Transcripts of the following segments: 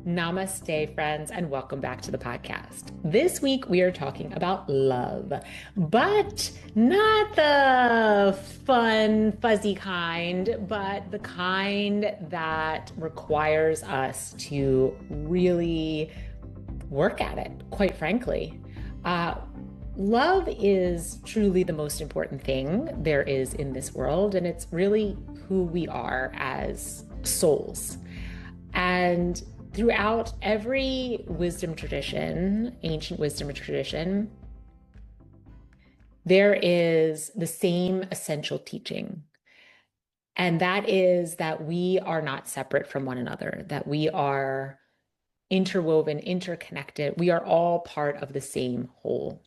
Namaste, friends, and welcome back to the podcast. This week we are talking about love, but not the fun, fuzzy kind, but the kind that requires us to really work at it, quite frankly. Uh, Love is truly the most important thing there is in this world, and it's really who we are as souls. And throughout every wisdom tradition, ancient wisdom tradition, there is the same essential teaching. And that is that we are not separate from one another, that we are interwoven, interconnected. We are all part of the same whole.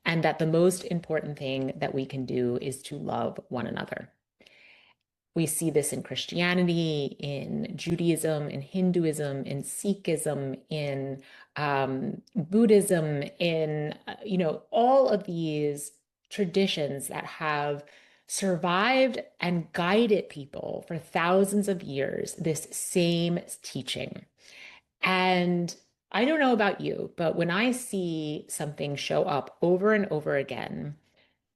And that the most important thing that we can do is to love one another. We see this in Christianity, in Judaism, in Hinduism, in Sikhism, in Buddhism, in all of these traditions that have survived and guided people for thousands of years, this same teaching. And I don't know about you, but when I see something show up over and over again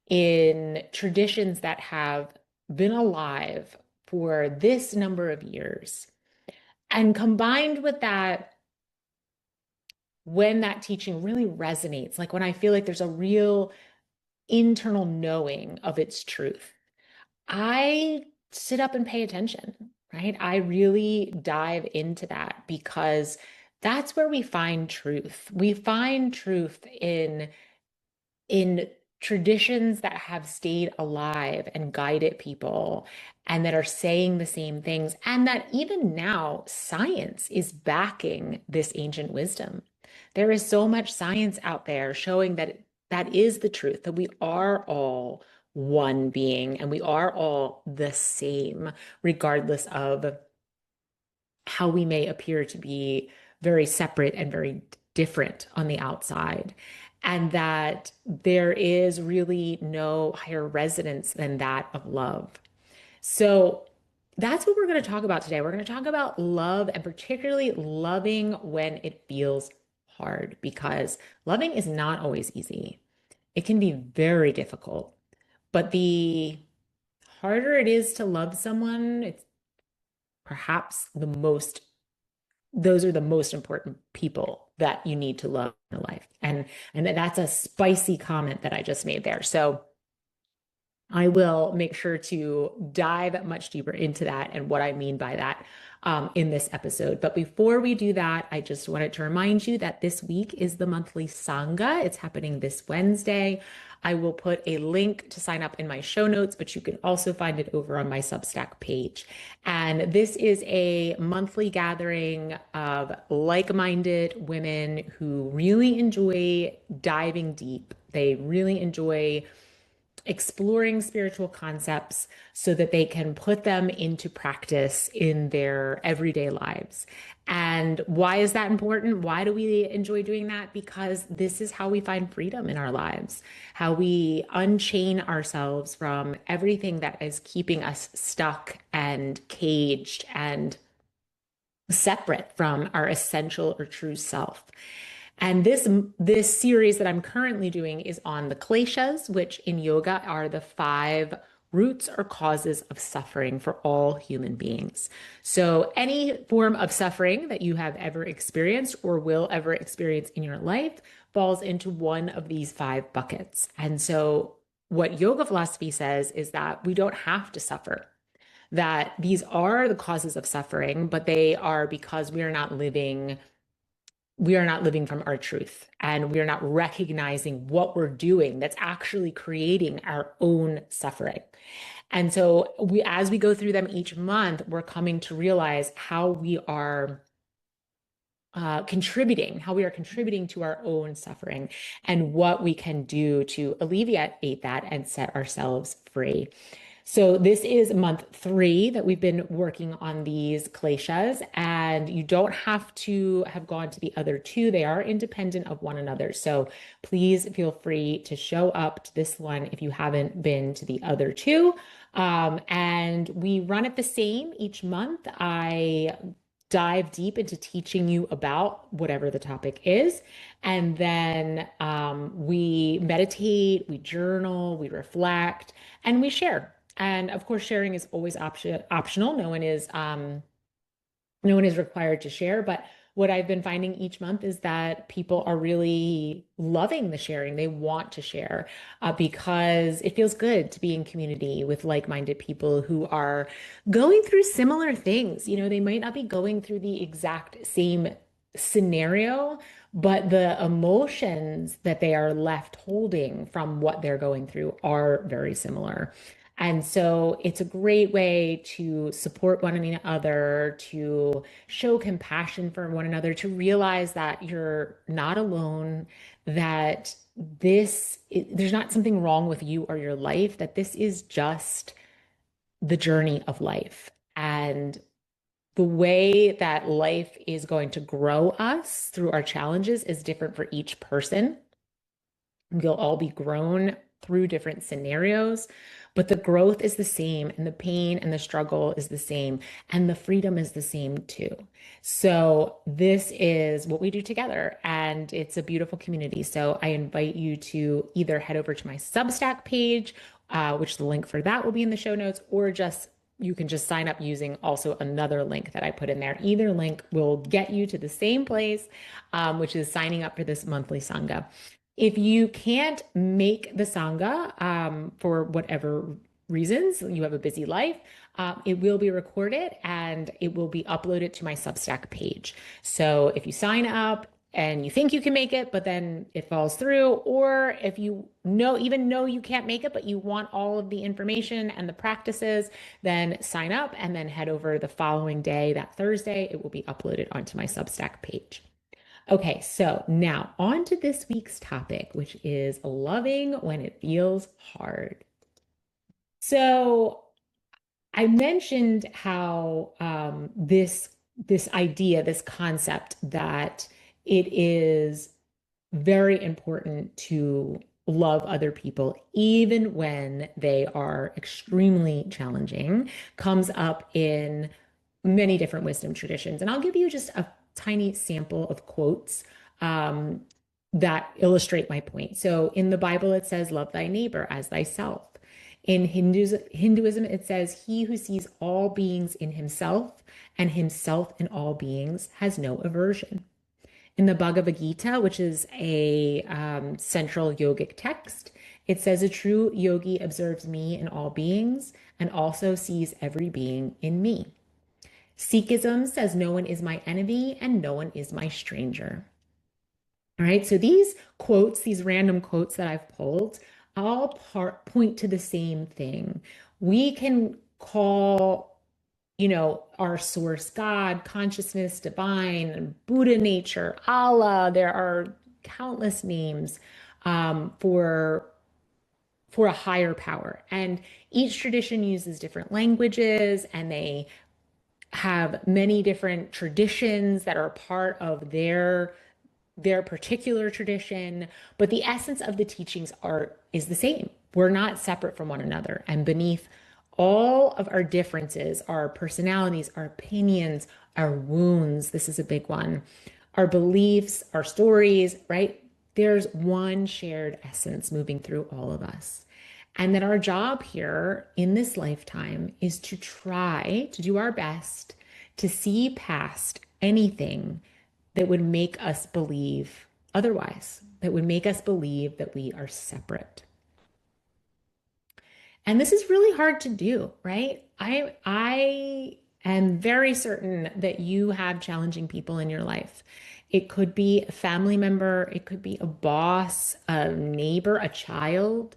in traditions that have been alive for this number of years, and combined with that, when that teaching really resonates, like when I feel like there's a real internal knowing of its truth, I sit up and pay attention, right? I really dive into that because that's where we find truth. We find truth in traditions that have stayed alive and guided people and that are saying the same things, and that even now science is backing this ancient wisdom. There is so much science out there showing that that is the truth, that we are all one being and we are all the same, regardless of how we may appear to be very separate and very different on the outside. And that there is really no higher resonance than that of love. So that's what we're going to talk about today. We're going to talk about love, and particularly loving when it feels hard, because loving is not always easy. It can be very difficult. But the harder it is to love someone, it's perhaps those are the most important people that you need to love in your life. And that's a spicy comment that I just made there. So I will make sure to dive much deeper into that and what I mean by that in this episode. But before we do that, I just wanted to remind you that this week is the monthly Sangha. It's happening this Wednesday. I will put a link to sign up in my show notes, but you can also find it over on my Substack page. And this is a monthly gathering of like-minded women who really enjoy diving deep. They really enjoy exploring spiritual concepts so that they can put them into practice in their everyday lives. And why is that important? Why do we enjoy doing that? Because this is how we find freedom in our lives, how we unchain ourselves from everything that is keeping us stuck and caged and separate from our essential or true self. And this series that I'm currently doing is on the kleshas, which in yoga are the 5 roots or causes of suffering for all human beings. So any form of suffering that you have ever experienced or will ever experience in your life falls into one of these 5 buckets. And so what yoga philosophy says is that we don't have to suffer, that these are the causes of suffering, but they are because we are not living from our truth, and we are not recognizing what we're doing that's actually creating our own suffering. And so as we go through them each month, we're coming to realize how we are contributing to our own suffering, and what we can do to alleviate that and set ourselves free. So this is month 3 that we've been working on these kleshas, and you don't have to have gone to the other 2. They are independent of one another. So please feel free to show up to this one if you haven't been to the other 2. And we run it the same each month. I dive deep into teaching you about whatever the topic is. And then we meditate, we journal, we reflect, and we share. And of course, sharing is always optional. No one is required to share, but what I've been finding each month is that people are really loving the sharing. They want to share because it feels good to be in community with like-minded people who are going through similar things. You know, they might not be going through the exact same scenario, but the emotions that they are left holding from what they're going through are very similar. And so it's a great way to support one another, to show compassion for one another, to realize that you're not alone, that there's not something wrong with you or your life, that this is just the journey of life. And the way that life is going to grow us through our challenges is different for each person. We'll all be grown through different scenarios, but the growth is the same, and the pain and the struggle is the same, and the freedom is the same too. So, this is what we do together, and it's a beautiful community. So, I invite you to either head over to my Substack page, which the link for that will be in the show notes, or just you can just sign up using also another link that I put in there. Either link will get you to the same place, which is signing up for this monthly Sangha. If you can't make the Sangha for whatever reasons, you have a busy life, it will be recorded and it will be uploaded to my Substack page. So if you sign up and you think you can make it, but then it falls through, or if you even know you can't make it, but you want all of the information and the practices, then sign up and then head over the following day, that Thursday, it will be uploaded onto my Substack page. Okay, so now on to this week's topic, which is loving when it feels hard. So I mentioned how this idea, this concept that it is very important to love other people, even when they are extremely challenging, comes up in many different wisdom traditions. And I'll give you just a tiny sample of quotes um, that illustrate my point. So in the Bible, it says, love thy neighbor as thyself. In Hinduism, it says, he who sees all beings in himself and himself in all beings has no aversion. In the Bhagavad Gita, which is a central yogic text, it says, a true yogi observes me in all beings and also sees every being in me. Sikhism says, no one is my enemy and no one is my stranger. All right, so these quotes, these random quotes that I've pulled, all point to the same thing. We can call, our source God, consciousness, divine, Buddha nature, Allah. There are countless names for a higher power, and each tradition uses different languages, and they have many different traditions that are part of their particular tradition, but the essence of the teachings is the same. We're not separate from one another. And beneath all of our differences, our personalities, our opinions, our wounds, this is a big one, our beliefs, our stories, right? There's one shared essence moving through all of us. And that our job here in this lifetime is to try to do our best to see past anything that would make us believe otherwise, that would make us believe that we are separate. And this is really hard to do, right? I am very certain that you have challenging people in your life. It could be a family member, it could be a boss, a neighbor, a child,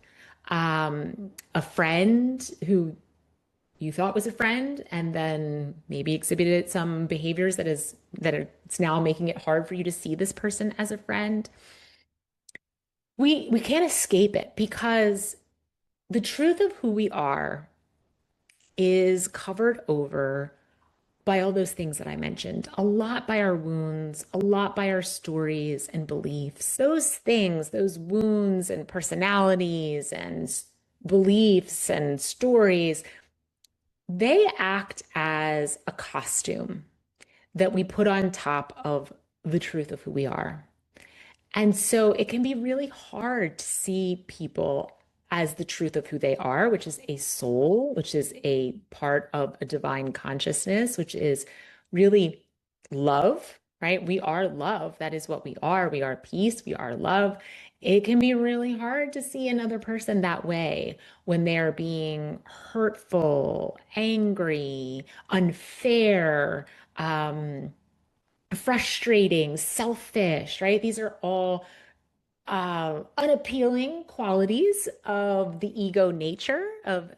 a friend who you thought was a friend and then maybe exhibited some behaviors it's now making it hard for you to see this person as a friend. We can't escape it because the truth of who we are is covered over by all those things that I mentioned, a lot by our wounds, a lot by our stories and beliefs. Those things, those wounds and personalities and beliefs and stories, they act as a costume. that we put on top of the truth of who we are. And so it can be really hard to see people as the truth of who they are, which is a soul, which is a part of a divine consciousness, which is really love, right? We are love. That is what we are. We are peace. We are love. It can be really hard to see another person that way when they're being hurtful, angry, unfair, frustrating, selfish, right? These are all unappealing qualities of the ego nature of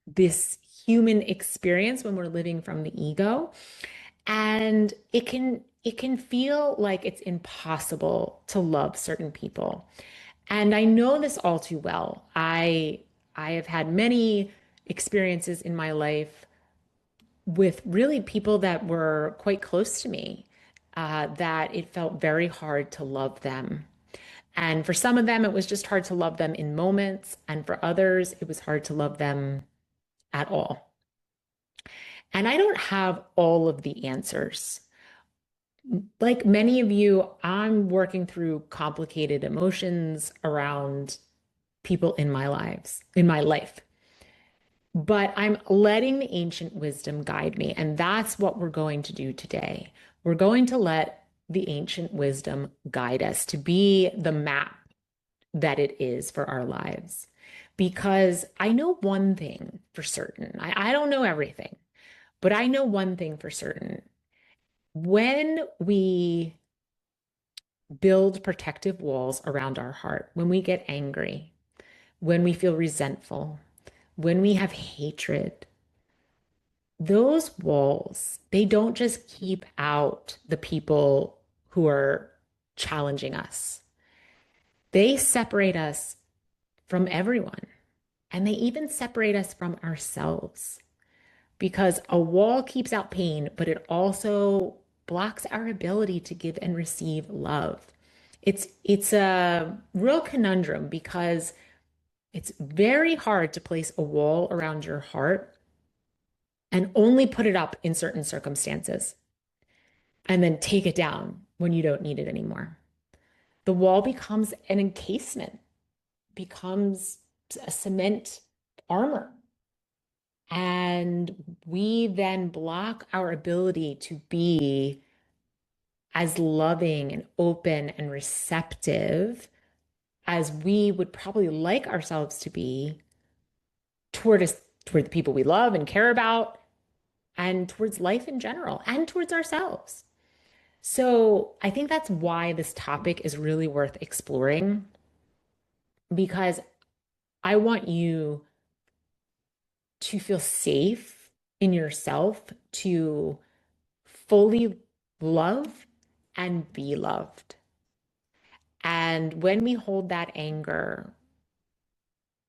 this human experience when we're living from the ego. And it can feel like it's impossible to love certain people. And I know this all too well. I have had many experiences in my life with really people that were quite close to me, that it felt very hard to love them. And for some of them, it was just hard to love them in moments. And for others, it was hard to love them at all. And I don't have all of the answers. Like many of you, I'm working through complicated emotions around people in my life. But I'm letting the ancient wisdom guide me. And that's what we're going to do today. We're going to let the ancient wisdom guide us to be the map that it is for our lives. Because I know one thing for certain. I don't know everything, but I know one thing for certain. When we build protective walls around our heart, when we get angry, when we feel resentful, when we have hatred, those walls, they don't just keep out the people who are challenging us. They separate us from everyone. And they even separate us from ourselves because a wall keeps out pain, but it also blocks our ability to give and receive love. It's a real conundrum because it's very hard to place a wall around your heart and only put it up in certain circumstances and then take it down when you don't need it anymore. The wall becomes an encasement, becomes a cement armor. And we then block our ability to be as loving and open and receptive as we would probably like ourselves to be toward us, toward the people we love and care about, and towards life in general, and towards ourselves. So I think that's why this topic is really worth exploring because I want you to feel safe in yourself to fully love and be loved. And when we hold that anger,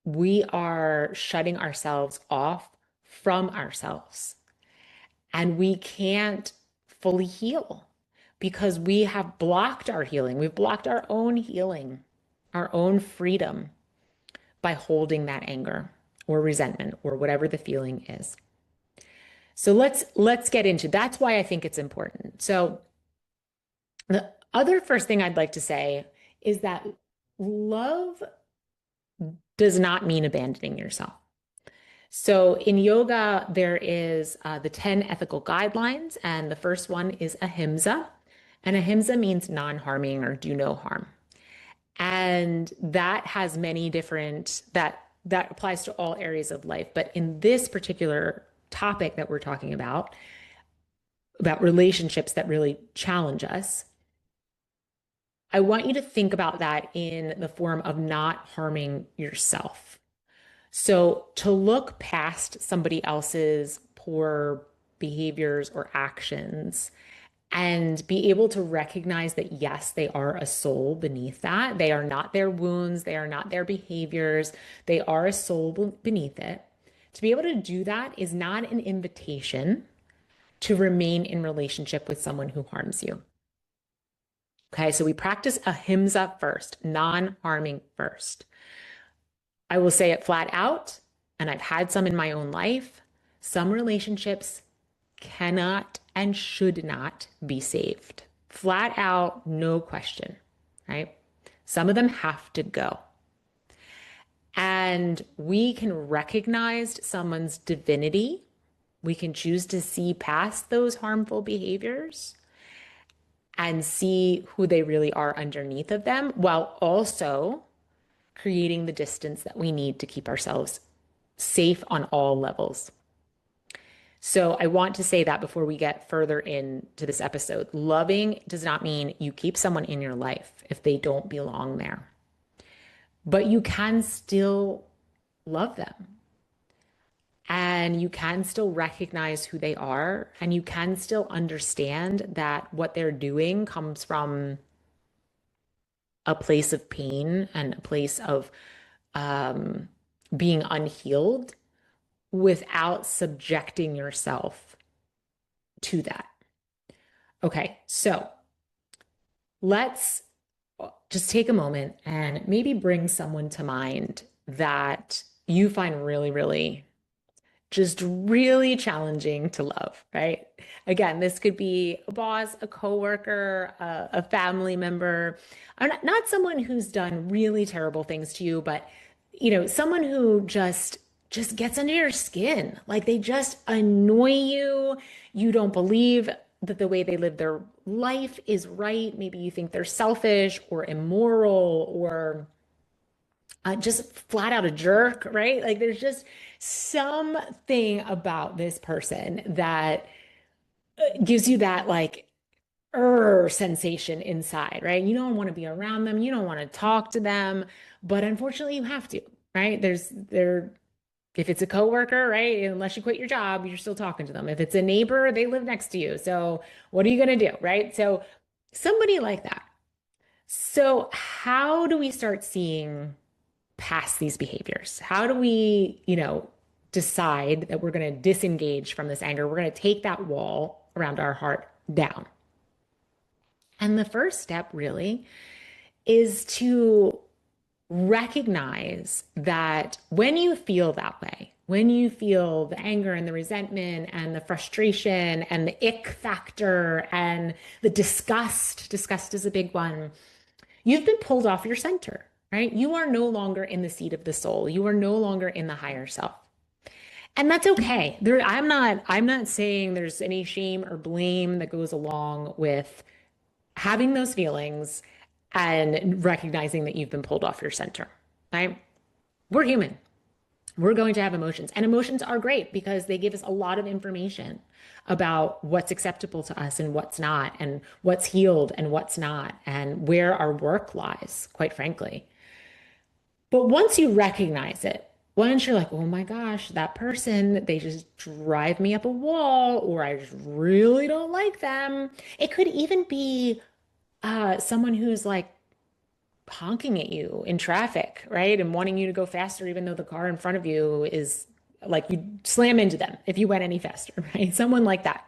we are shutting ourselves off from ourselves. And we can't fully heal because we have blocked our healing. We've blocked our own healing, our own freedom by holding that anger or resentment or whatever the feeling is. So let's get into that's why I think it's important. So the other first thing I'd like to say is that love does not mean abandoning yourself. So in yoga, there is the 10 ethical guidelines, and the first one is ahimsa. And ahimsa means non-harming or do no harm. And that has many different, that applies to all areas of life. But in this particular topic that we're talking about relationships that really challenge us, I want you to think about that in the form of not harming yourself. So to look past somebody else's poor behaviors or actions and be able to recognize that, yes, they are a soul beneath that. They are not their wounds. They are not their behaviors. They are a soul beneath it. To be able to do that is not an invitation to remain in relationship with someone who harms you. Okay, so we practice ahimsa first, non-harming first. I will say it flat out, and I've had some in my own life. Some relationships cannot and should not be saved. Flat out, no question, right? Some of them have to go. And we can recognize someone's divinity. We can choose to see past those harmful behaviors and see who they really are underneath of them, while also creating the distance that we need to keep ourselves safe on all levels. So I want to say that before we get further into this episode. Loving does not mean you keep someone in your life if they don't belong there, but you can still love them. And you can still recognize who they are, and you can still understand that what they're doing comes from a place of pain and a place of being unhealed without subjecting yourself to that. Okay, so let's just take a moment and maybe bring someone to mind that you find really, really just really challenging to love, right? Again, this could be a boss, a coworker, a family member, not someone who's done really terrible things to you, but someone who just gets under your skin. Like they just annoy you. You don't believe that the way they live their life is right. Maybe you think they're selfish or immoral or just flat out a jerk, right? Like there's just something about this person that gives you that like sensation inside, right? You don't want to be around them, you don't want to talk to them, but unfortunately you have to, right? If it's a coworker, right? Unless you quit your job, you're still talking to them. If it's a neighbor, they live next to you. So what are you going to do, right? So somebody like that. So how do we start seeing past these behaviors? How do we, decide that we're going to disengage from this anger? We're going to take that wall around our heart down. And the first step really is to recognize that when you feel that way, when you feel the anger and the resentment and the frustration and the ick factor and the disgust is a big one, you've been pulled off your center, right? You are no longer in the seat of the soul. You are no longer in the higher self. And that's okay. I'm not saying there's any shame or blame that goes along with having those feelings and recognizing that you've been pulled off your center, right? We're human. We're going to have emotions, and emotions are great because they give us a lot of information about what's acceptable to us and what's not, and what's healed and what's not, and where our work lies, quite frankly. But once you recognize it, once you're like, oh my gosh, that person, they just drive me up a wall, or I just really don't like them. It could even be someone who's like honking at you in traffic, right? And wanting you to go faster, even though the car in front of you is like you slam into them if you went any faster, right? Someone like that.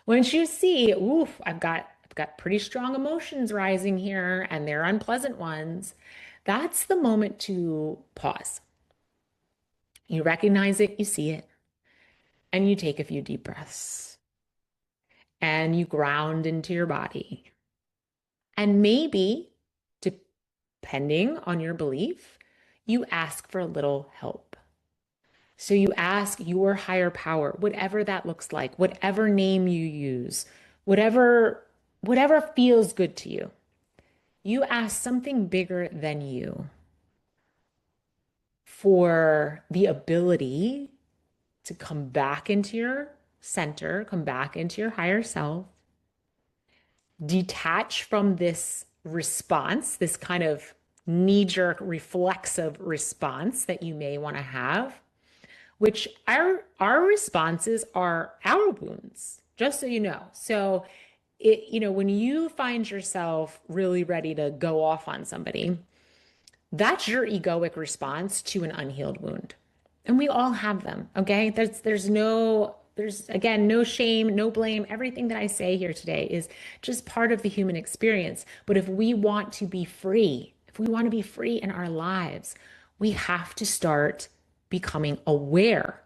Once you see, oof, I've got pretty strong emotions rising here and they're unpleasant ones, that's the moment to pause. You recognize it, you see it, and you take a few deep breaths and you ground into your body. And maybe, depending on your belief, you ask for a little help. So you ask your higher power, whatever that looks like, whatever name you use, whatever feels good to you. You ask something bigger than you for the ability to come back into your center, come back into your higher self, detach from this response, this kind of knee-jerk reflexive response that you may want to have, which our responses are our wounds, just so you know. So when you find yourself really ready to go off on somebody, that's your egoic response to an unhealed wound. And we all have them, okay? There's again, no shame, no blame. Everything that I say here today is just part of the human experience. But if we want to be free, if we want to be free in our lives, we have to start becoming aware.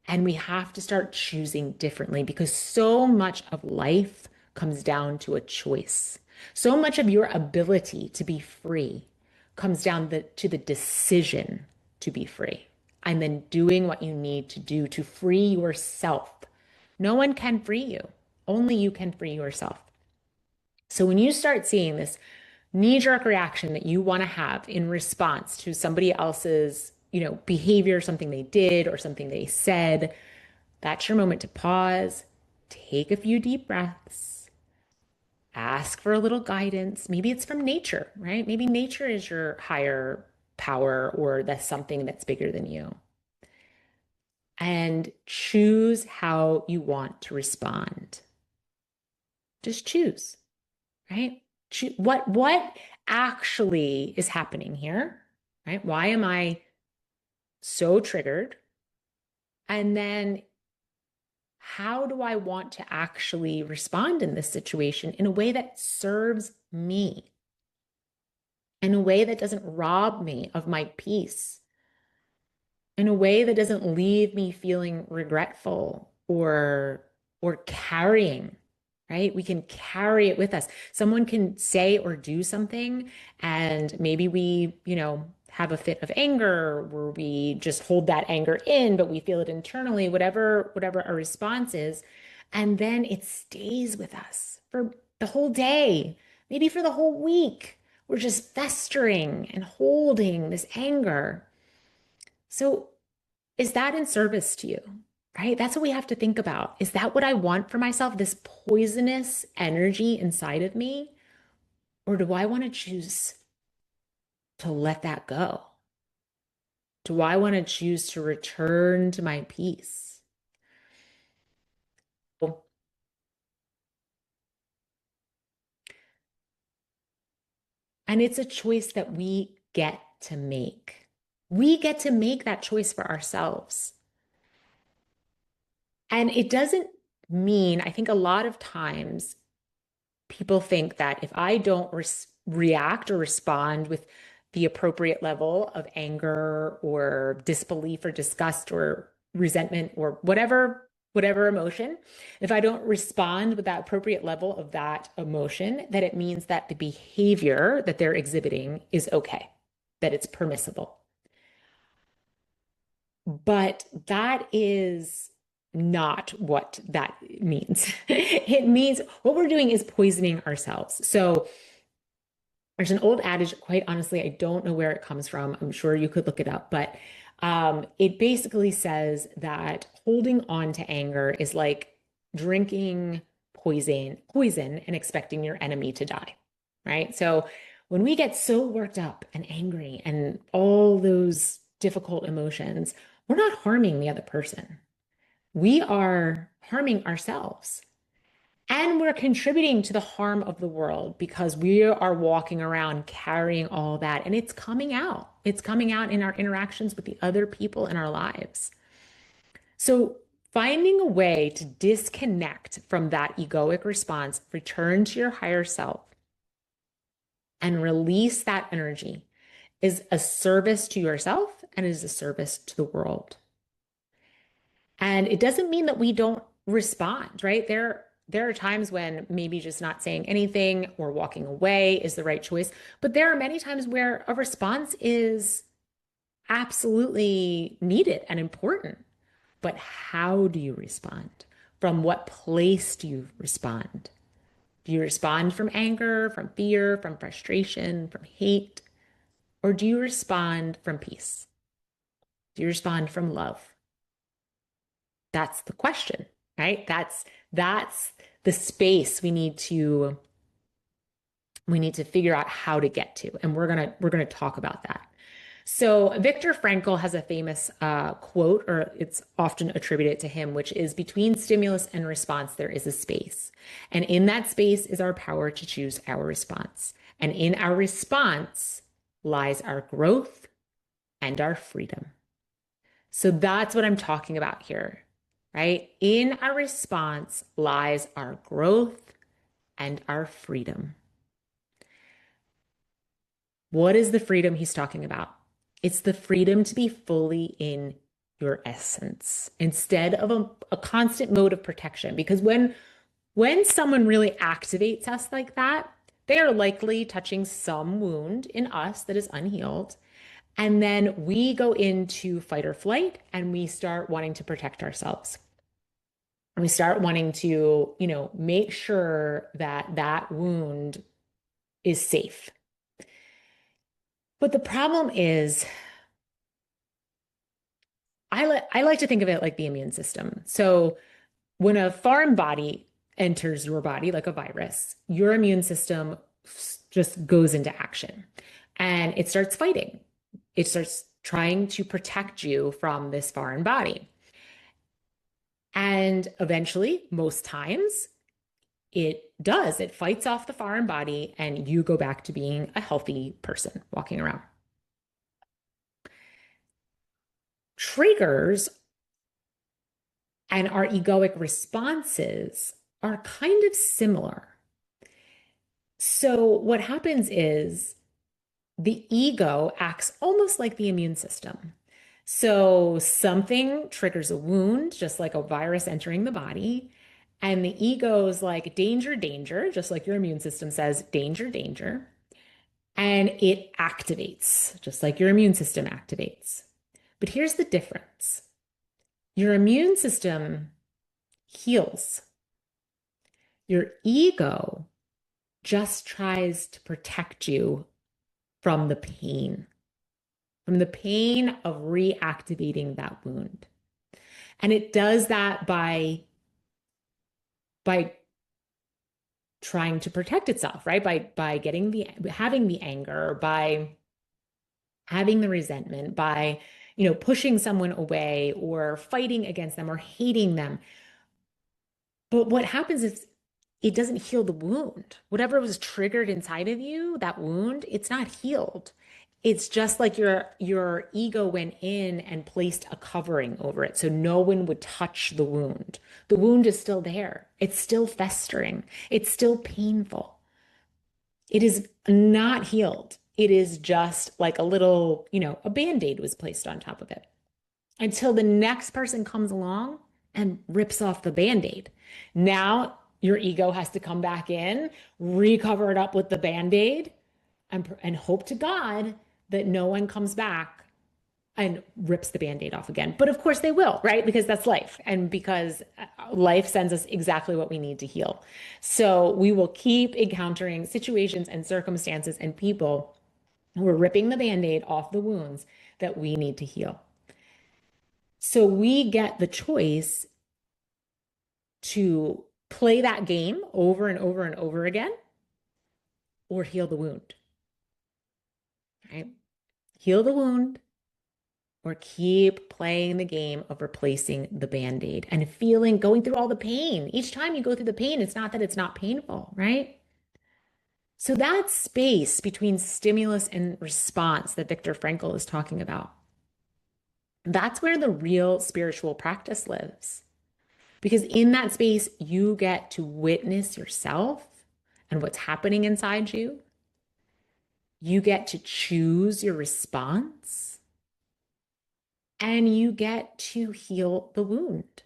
And we have to start choosing differently because so much of life comes down to a choice. So much of your ability to be free comes down to the decision to be free and then doing what you need to do to free yourself. No one can free you. Only you can free yourself. So when you start seeing this knee-jerk reaction that you want to have in response to somebody else's, behavior, something they did or something they said, that's your moment to pause, take a few deep breaths, ask for a little guidance. Maybe it's from nature, right? Maybe nature is your higher power or that's something that's bigger than you. And choose how you want to respond. Just choose, right? What actually is happening here, right? Why am I so triggered? And then how do I want to actually respond in this situation in a way that serves me, in a way that doesn't rob me of my peace, in a way that doesn't leave me feeling regretful or carrying, right? We can carry it with us. Someone can say or do something and maybe we, have a fit of anger where we just hold that anger in, but we feel it internally, whatever our response is, and then it stays with us for the whole day, maybe for the whole week. We're just festering and holding this anger. So is that in service to you? Right? That's what we have to think about. Is that what I want for myself, this poisonous energy inside of me? Or do I want to choose to let that go? Do I want to choose to return to my peace? And it's a choice that we get to make. We get to make that choice for ourselves. And it doesn't mean, I think a lot of times people think that if I don't react or respond with the appropriate level of anger or disbelief or disgust or resentment or whatever emotion, if I don't respond with that appropriate level of that emotion, that it means that the behavior that they're exhibiting is okay, that it's permissible. But that is not what that means. It means what we're doing is poisoning ourselves. So there's an old adage, quite honestly, I don't know where it comes from. I'm sure you could look it up, but it basically says that holding on to anger is like drinking poison and expecting your enemy to die, right? So when we get so worked up and angry and all those difficult emotions, we're not harming the other person. We are harming ourselves. And we're contributing to the harm of the world because we are walking around carrying all that. And it's coming out. It's coming out in our interactions with the other people in our lives. So, finding a way to disconnect from that egoic response, return to your higher self, and release that energy is a service to yourself and is a service to the world. And it doesn't mean that we don't respond, right? There are times when maybe just not saying anything or walking away is the right choice, but there are many times where a response is absolutely needed and important. But how do you respond? From what place do you respond? Do you respond from anger, from fear, from frustration, from hate? Or do you respond from peace? Do you respond from love? That's the question, right? That's the space we need to figure out how to get to, and we're gonna talk about that. So Viktor Frankl has a famous quote, or it's often attributed to him, which is between stimulus and response, there is a space. And in that space is our power to choose our response. And in our response lies our growth and our freedom. So that's what I'm talking about here, right? In our response lies our growth and our freedom. What is the freedom he's talking about? It's the freedom to be fully in your essence instead of a constant mode of protection. Because when someone really activates us like that, they are likely touching some wound in us that is unhealed. And then we go into fight or flight and we start wanting to protect ourselves. And we start wanting to, make sure that that wound is safe. But the problem is, I like to think of it like the immune system. So when a foreign body enters your body, like a virus, your immune system just goes into action and it starts fighting. It starts trying to protect you from this foreign body. And eventually, most times, it does. It fights off the foreign body, and you go back to being a healthy person walking around. Triggers and our egoic responses are kind of similar. So, what happens is the ego acts almost like the immune system. So, something triggers a wound, just like a virus entering the body. And the ego's like, danger, danger, just like your immune system says, danger, danger. And it activates, just like your immune system activates. But here's the difference: your immune system heals, your ego just tries to protect you from the pain, from the pain of reactivating that wound. And it does that by trying to protect itself, right? By getting having the anger, by having the resentment, by pushing someone away or fighting against them or hating them. But what happens is it doesn't heal the wound. Whatever was triggered inside of you, that wound, it's not healed. It's just like your ego went in and placed a covering over it so no one would touch the wound. The wound is still there. It's still festering. It's still painful. It is not healed. It is just like a little, a band-aid was placed on top of it until the next person comes along and rips off the band-aid. Now your ego has to come back in, recover it up with the band-aid, and hope to God that no one comes back and rips the band-aid off again. But of course they will, right? Because that's life. And because life sends us exactly what we need to heal. So we will keep encountering situations and circumstances and people who are ripping the band-aid off the wounds that we need to heal. So we get the choice to play that game over and over and over again or heal the wound, right? Heal the wound or keep playing the game of replacing the band-aid and going through all the pain. Each time you go through the pain, it's not that it's not painful, right? So that space between stimulus and response that Viktor Frankl is talking about, that's where the real spiritual practice lives. Because in that space, you get to witness yourself and what's happening inside you. You get to choose your response and you get to heal the wound,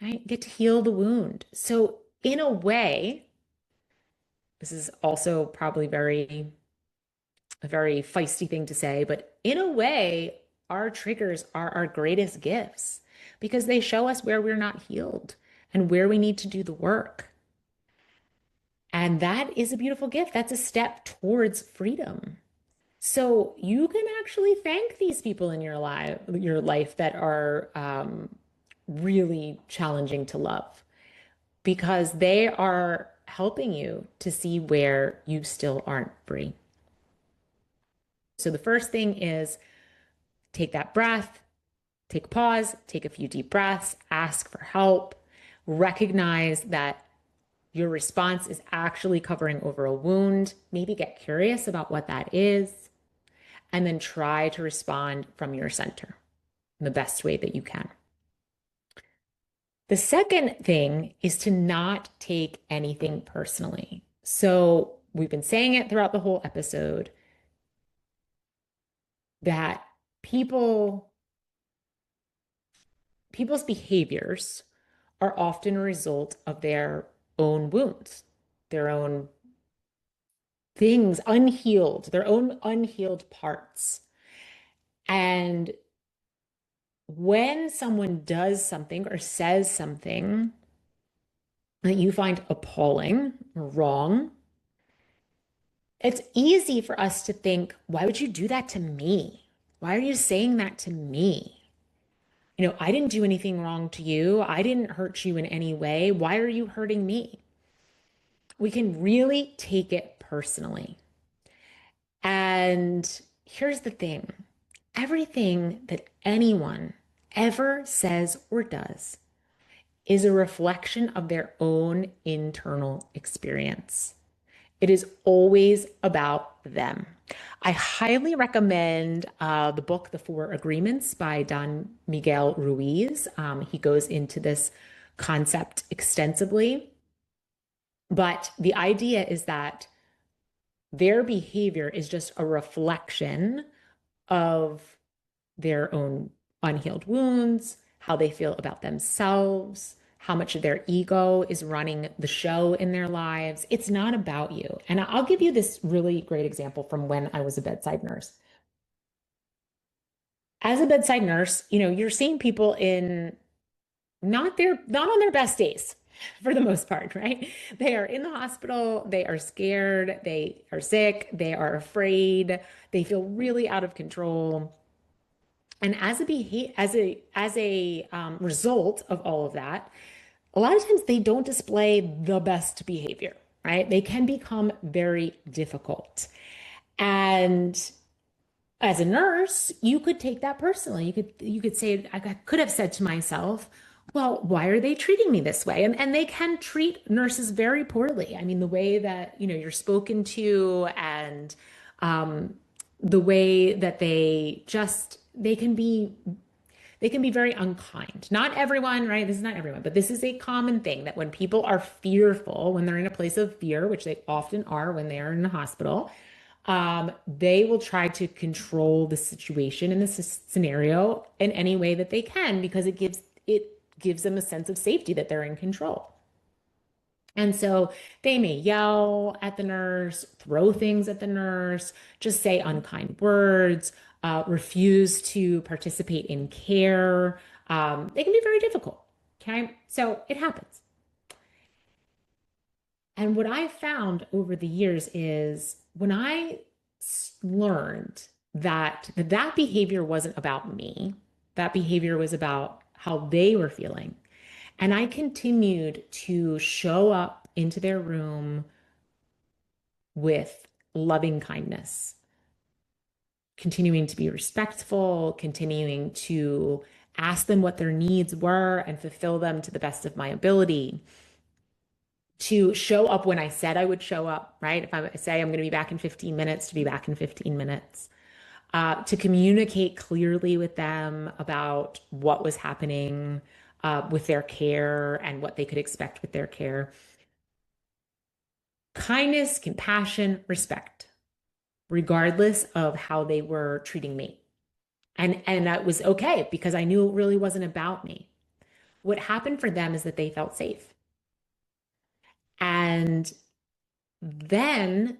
right? Get to heal the wound. So in a way, this is also probably a very feisty thing to say, but in a way, our triggers are our greatest gifts because they show us where we're not healed and where we need to do the work. And that is a beautiful gift. That's a step towards freedom. So you can actually thank these people in your life that are really challenging to love because they are helping you to see where you still aren't free. So the first thing is take that breath, take a pause, take a few deep breaths, ask for help, recognize that your response is actually covering over a wound. Maybe get curious about what that is, and then try to respond from your center in the best way that you can. The second thing is to not take anything personally. So we've been saying it throughout the whole episode that people people's behaviors are often a result of their own wounds, their own things unhealed, their own unhealed parts. And when someone does something or says something that you find appalling or wrong, it's easy for us to think, why would you do that to me? Why are you saying that to me? I didn't do anything wrong to you. I didn't hurt you in any way. Why are you hurting me? We can really take it personally. And here's the thing, everything that anyone ever says or does is a reflection of their own internal experience. It is always about them. I highly recommend the book, The Four Agreements by Don Miguel Ruiz. He goes into this concept extensively. But the idea is that their behavior is just a reflection of their own unhealed wounds, how they feel about themselves, how much of their ego is running the show in their lives. It's not about you. And I'll give you this really great example from when I was a bedside nurse. As a bedside nurse, you're seeing people in not on their best days for the most part, right? They are in the hospital, they are scared, they are sick, they are afraid, they feel really out of control. And as a result of all of that, a lot of times they don't display the best behavior, right? They can become very difficult. And as a nurse, you could take that personally. You could say, I could have said to myself, well, why are they treating me this way? And they can treat nurses very poorly. I mean, the way that, you're spoken to and the way that they can be very unkind. Not everyone, right? This is not everyone, but this is a common thing that when people are fearful, when they're in a place of fear, which they often are when they are in the hospital, they will try to control the situation in this scenario in any way that they can because it gives them a sense of safety that they're in control. And so they may yell at the nurse, throw things at the nurse, just say unkind words, refuse to participate in care. They can be very difficult. Okay. So it happens. And what I found over the years is when I learned that behavior wasn't about me, that behavior was about how they were feeling. And I continued to show up into their room with loving kindness, continuing to be respectful, continuing to ask them what their needs were and fulfill them to the best of my ability, to show up when I said I would show up, right? If I say I'm going to be back in 15 minutes, to be back in 15 minutes, to communicate clearly with them about what was happening with their care and what they could expect with their care. Kindness, compassion, respect, regardless of how they were treating me. And that was okay because I knew it really wasn't about me. What happened for them is that they felt safe. And then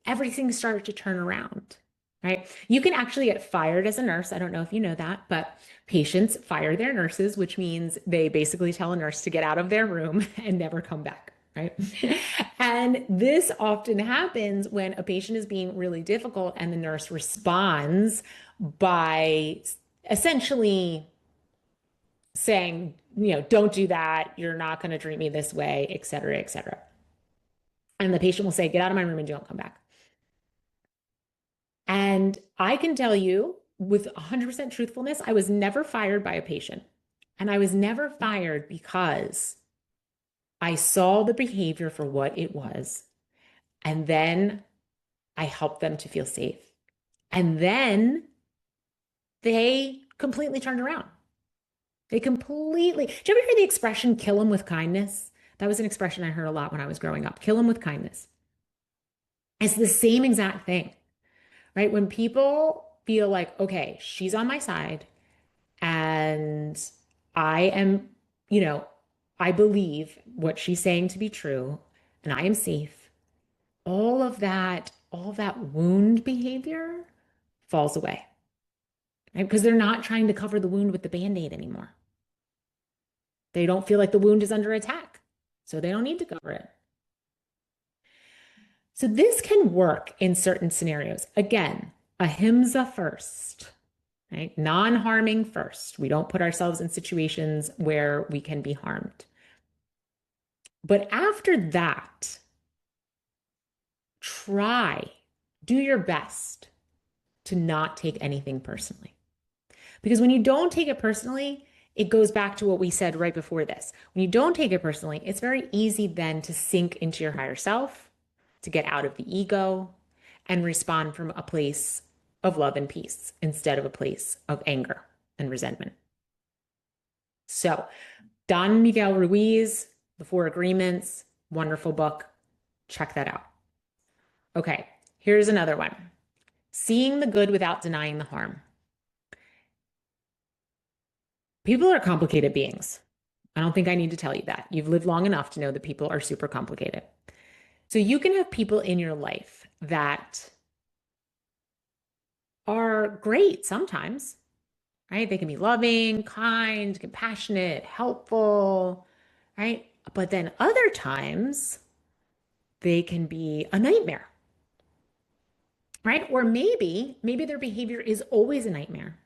everything started to turn around, right? You can actually get fired as a nurse. I don't know if you know that, but patients fire their nurses, which means they basically tell a nurse to get out of their room and never come back, right? And this often happens when a patient is being really difficult and the nurse responds by essentially saying, don't do that. You're not going to treat me this way, et cetera, et cetera. And the patient will say, get out of my room and don't come back. And I can tell you with 100% truthfulness, I was never fired by a patient. And I was never fired because I saw the behavior for what it was. And then I helped them to feel safe. And then they completely turned around. Did you ever hear the expression, kill them with kindness? That was an expression I heard a lot when I was growing up. Kill them with kindness. It's the same exact thing, right? When people feel like, okay, she's on my side and I am, you know, I believe what she's saying to be true, and I am safe. All of that wound behavior falls away, right? Because they're not trying to cover the wound with the Band-Aid anymore. They don't feel like the wound is under attack, so they don't need to cover it. So this can work in certain scenarios. Again, ahimsa first, right? Non-harming first. We don't put ourselves in situations where we can be harmed. But after that, try, do your best to not take anything personally. Because when you don't take it personally, it goes back to what we said right before this. When you don't take it personally, it's very easy then to sink into your higher self, to get out of the ego, and respond from a place of love and peace instead of a place of anger and resentment. So, Don Miguel Ruiz, The Four Agreements, wonderful book. Check that out. Okay, here's another one. Seeing the good without denying the harm. People are complicated beings. I don't think I need to tell you that. You've lived long enough to know that people are super complicated. So you can have people in your life that are great sometimes, right? They can be loving, kind, compassionate, helpful, right? But then other times they can be a nightmare, right? Or maybe their behavior is always a nightmare,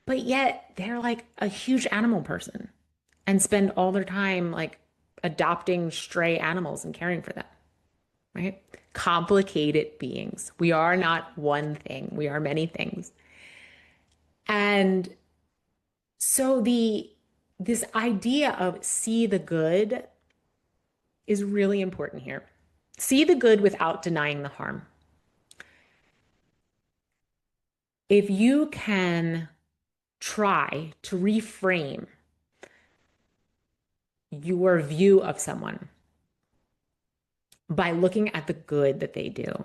but yet they're like a huge animal person and spend all their time like adopting stray animals and caring for them, right? Complicated beings. We are not one thing, we are many things. And so this idea of see the good is really important here. See the good without denying the harm. If you can try to reframe your view of someone by looking at the good that they do.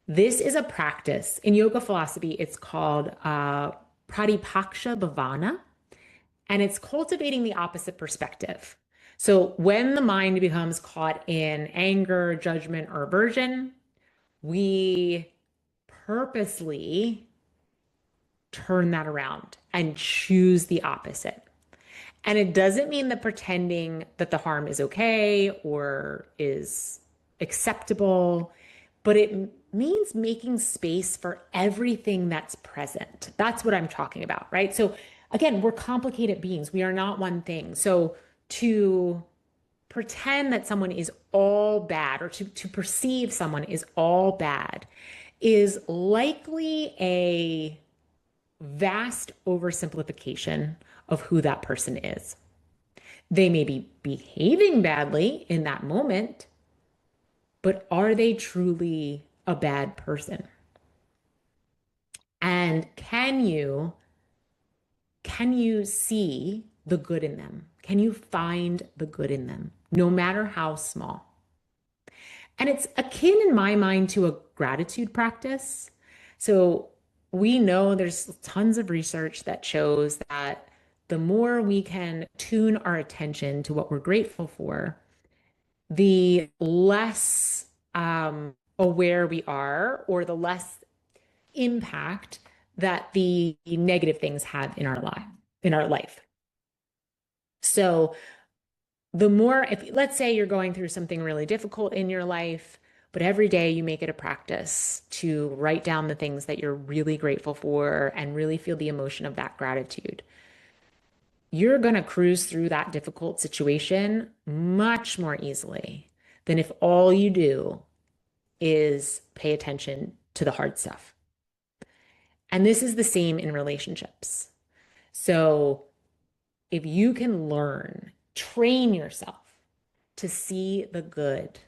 This is a practice. In yoga philosophy, it's called Pratipaksha Bhavana, and it's cultivating the opposite perspective. So when the mind becomes caught in anger, judgment, or aversion, we purposely turn that around and choose the opposite. And it doesn't mean that pretending that the harm is okay or is acceptable, but it means making space for everything that's present. That's what I'm talking about, right? So again, we're complicated beings. We are not one thing. So to pretend that someone is all bad or to perceive someone is all bad is likely a vast oversimplification of who that person is. They may be behaving badly in that moment, but are they truly a bad person? And can you see the good in them? Can you find the good in them, no matter how small? And it's akin in my mind to a gratitude practice. So we know there's tons of research that shows that the more we can tune our attention to what we're grateful for, the less aware we are, or the less impact that the negative things have in our life. So the more, if let's say you're going through something really difficult in your life, but every day you make it a practice to write down the things that you're really grateful for and really feel the emotion of that gratitude, you're going to cruise through that difficult situation much more easily than if all you do is pay attention to the hard stuff. And this is the same in relationships. So if you can learn, train yourself to see the good,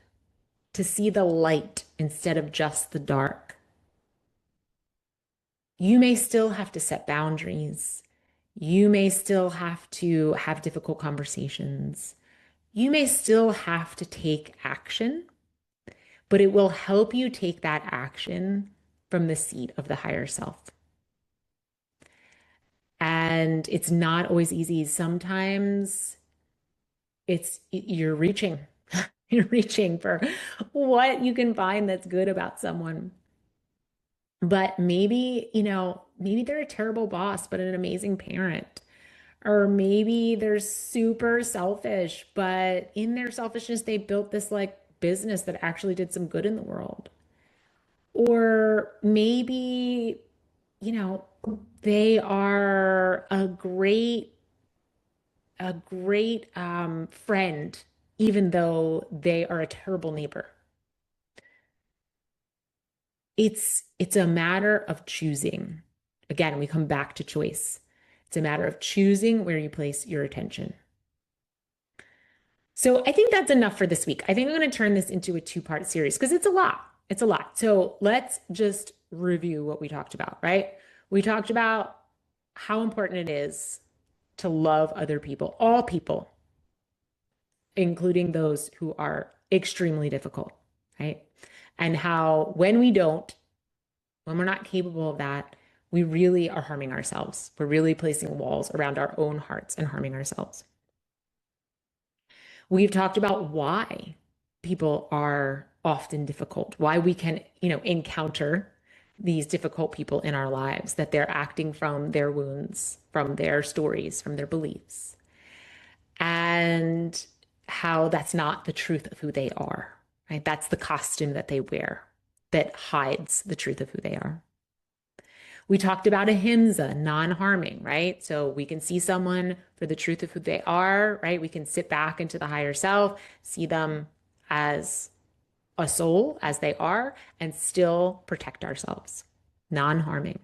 to see the light instead of just the dark. You may still have to set boundaries. You may still have to have difficult conversations. You may still have to take action, but it will help you take that action from the seat of the higher self. And it's not always easy. Sometimes you're reaching, you're reaching for what you can find that's good about someone. But maybe, maybe they're a terrible boss, but an amazing parent. Or maybe they're super selfish, but in their selfishness, they built this like business that actually did some good in the world. Or maybe, you know, they are a great friend, even though they are a terrible neighbor. It's a matter of choosing. Again, we come back to choice. It's a matter of choosing where you place your attention. So I think that's enough for this week. I think I'm going to turn this into a two-part series because it's a lot. It's a lot. So let's just review what we talked about, right? We talked about how important it is to love other people, including those who are extremely difficult, right? And how when we don't, when we're not capable of that, we really are harming ourselves. We're really placing walls around our own hearts and harming ourselves. We've talked about why people are often difficult, why we can, encounter these difficult people in our lives, that they're acting from their wounds, from their stories, from their beliefs, and how that's not the truth of who they are, right? That's the costume that they wear that hides the truth of who they are. We talked about ahimsa, non-harming, right? So we can see someone for the truth of who they are, right? We can sit back into the higher self, see them as a soul, as they are, and still protect ourselves, non-harming.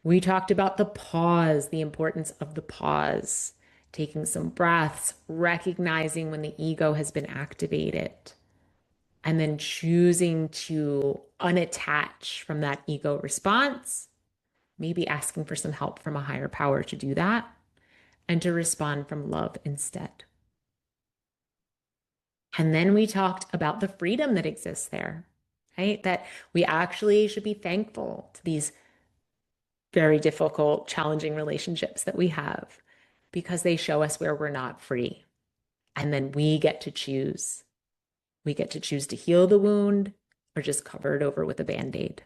We talked about the pause, the importance of the pause, taking some breaths, recognizing when the ego has been activated, and then choosing to unattach from that ego response, maybe asking for some help from a higher power to do that, and to respond from love instead. And then we talked about the freedom that exists there, right? That we actually should be thankful to these very difficult, challenging relationships that we have because they show us where we're not free. And then we get to choose. We get to choose to heal the wound or just cover it over with a band-aid.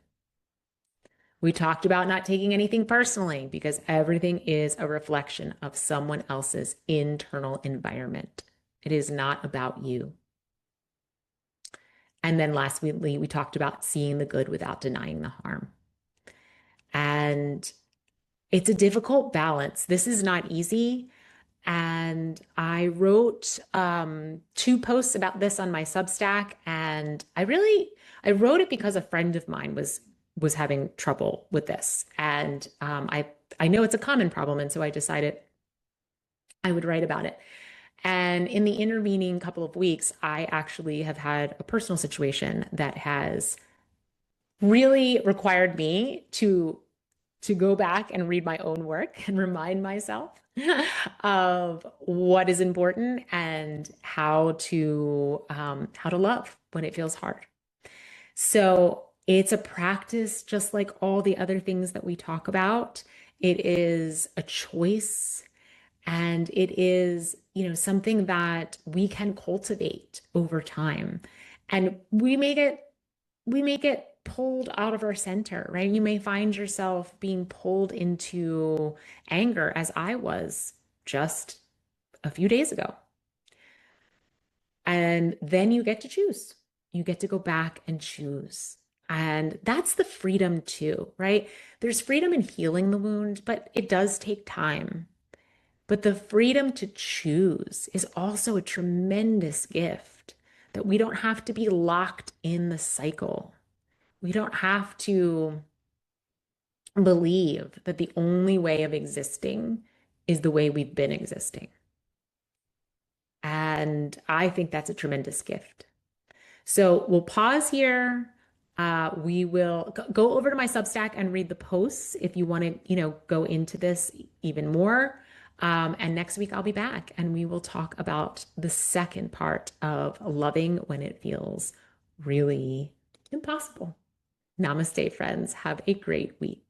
We talked about not taking anything personally because everything is a reflection of someone else's internal environment. It is not about you. And then lastly, we talked about seeing the good without denying the harm. And it's a difficult balance. This is not easy. And I wrote two posts about this on my Substack, and I wrote it because a friend of mine was having trouble with this, and I know it's a common problem, and so I decided I would write about it. And in the intervening couple of weeks, I actually have had a personal situation that has really required me to go back and read my own work and remind myself of what is important and how to love when it feels hard. So it's a practice just like all the other things that we talk about. It is a choice and it is, something that we can cultivate over time. And we may get pulled out of our center, right? You may find yourself being pulled into anger as I was just a few days ago. And then you get to choose. You get to go back and choose. And that's the freedom too, right? There's freedom in healing the wound, but it does take time. But the freedom to choose is also a tremendous gift that we don't have to be locked in the cycle. We don't have to believe that the only way of existing is the way we've been existing. And I think that's a tremendous gift. So we'll pause here. We will go over to my Substack and read the posts if you want to, go into this even more. And next week I'll be back and we will talk about the second part of loving when it feels really impossible. Namaste, friends. Have a great week.